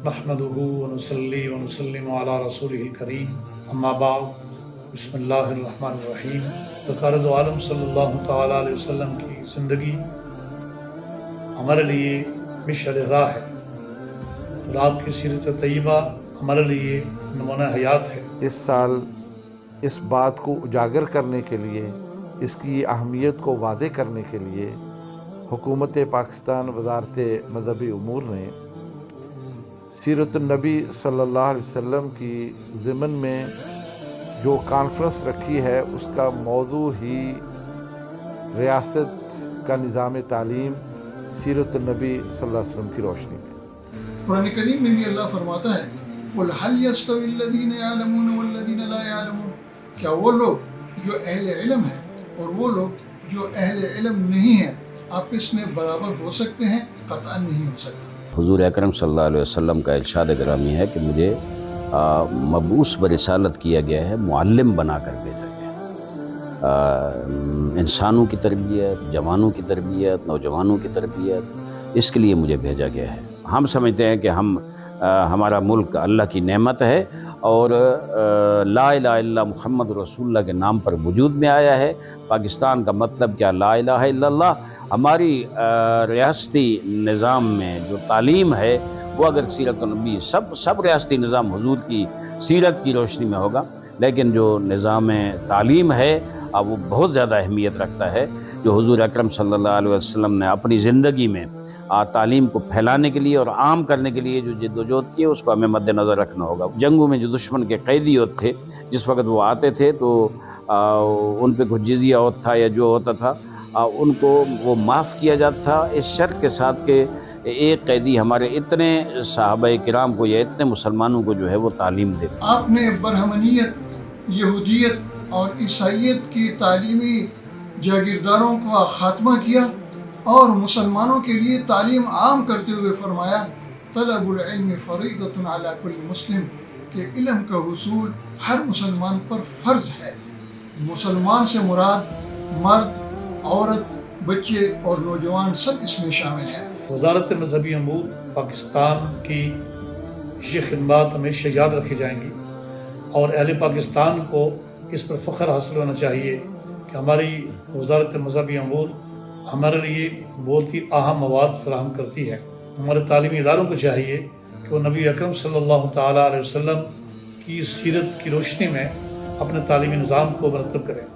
نحمده ونصلي ونسلم على رسوله الكريم اما بعد بسم اللہ الرحمن الرحیم۔ سرکار دو عالم صلی اللہ تعالیٰ علیہ وسلم کی زندگی ہمارے لیے مشعل راہ ہے اور آپ کی سیرت طیبہ ہمارے لیے نمونہ حیات ہے۔ اس سال اس بات کو اجاگر کرنے کے لیے، اس کی اہمیت کو واضح کرنے کے لیے حکومت پاکستان وزارت مذہبی امور نے سیرت النبی صلی اللہ علیہ وسلم کی ضمن میں جو کانفرنس رکھی ہے، اس کا موضوع ہی ریاست کا نظام تعلیم سیرت النبی صلی اللہ علیہ وسلم کی روشنی میں۔ قرآن کریم میں بھی اللہ فرماتا ہے قُلْ هَلْ يَسْتَوِي الَّذِينَ يَعْلَمُونَ وَالَّذِينَ لَا يَعْلَمُونَ، کیا وہ لوگ جو اہل علم ہیں اور وہ لوگ جو اہل علم نہیں ہیں آپس میں برابر ہو سکتے ہیں؟ قطعا نہیں ہو سکتا۔ حضور اکرم صلی اللہ علیہ وسلم کا ارشاد گرامی ہے کہ مجھے مبعوث برسالت کیا گیا ہے، معلم بنا کر بھیجا گیا ہے۔ انسانوں کی تربیت، جوانوں کی تربیت، نوجوانوں کی تربیت، اس کے لیے مجھے بھیجا گیا ہے۔ ہم سمجھتے ہیں کہ ہمارا ملک اللہ کی نعمت ہے اور لا الہ الا محمد رسول اللہ کے نام پر وجود میں آیا ہے۔ پاکستان کا مطلب کیا؟ لا الہ الا اللہ۔ ہماری ریاستی نظام میں جو تعلیم ہے وہ اگر سیرت النبی سب ریاستی نظام حضور کی سیرت کی روشنی میں ہوگا، لیکن جو نظام تعلیم ہے اب وہ بہت زیادہ اہمیت رکھتا ہے، جو حضور اکرم صلی اللہ علیہ وسلم نے اپنی زندگی میں تعلیم کو پھیلانے کے لیے اور عام کرنے کے لیے جو جد و جہد کی، اس کو ہمیں مد نظر رکھنا ہوگا۔ جنگوں میں جو دشمن کے قیدی ہوتے تھے، جس وقت وہ آتے تھے تو ان پہ کچھ جزیہ ہوتا تھا یا جو ہوتا تھا ان کو وہ معاف کیا جاتا تھا، اس شرط کے ساتھ کہ ایک قیدی ہمارے اتنے صحابہ کرام کو یا اتنے مسلمانوں کو جو ہے وہ تعلیم دے۔ آپ نے برہمنیت، یہودیت اور عیسائیت کی تعلیمی جاگیرداروں کا خاتمہ کیا اور مسلمانوں کے لیے تعلیم عام کرتے ہوئے فرمایا طلب العلم فریضۃ علی کل مسلم، کہ علم کا حصول ہر مسلمان پر فرض ہے۔ مسلمان سے مراد مرد، عورت، بچے اور نوجوان سب اس میں شامل ہیں۔ وزارت مذہبی امور پاکستان کی یہ خدمات ہمیشہ یاد رکھی جائیں گی اور اہل پاکستان کو اس پر فخر حاصل ہونا چاہیے کہ ہماری وزارت مذہبی امور ہمارے لیے بہت ہی اہم مواد فراہم کرتی ہے۔ ہمارے تعلیمی اداروں کو چاہیے کہ وہ نبی اکرم صلی اللہ تعالیٰ علیہ وسلم کی سیرت کی روشنی میں اپنے تعلیمی نظام کو مرتب کریں۔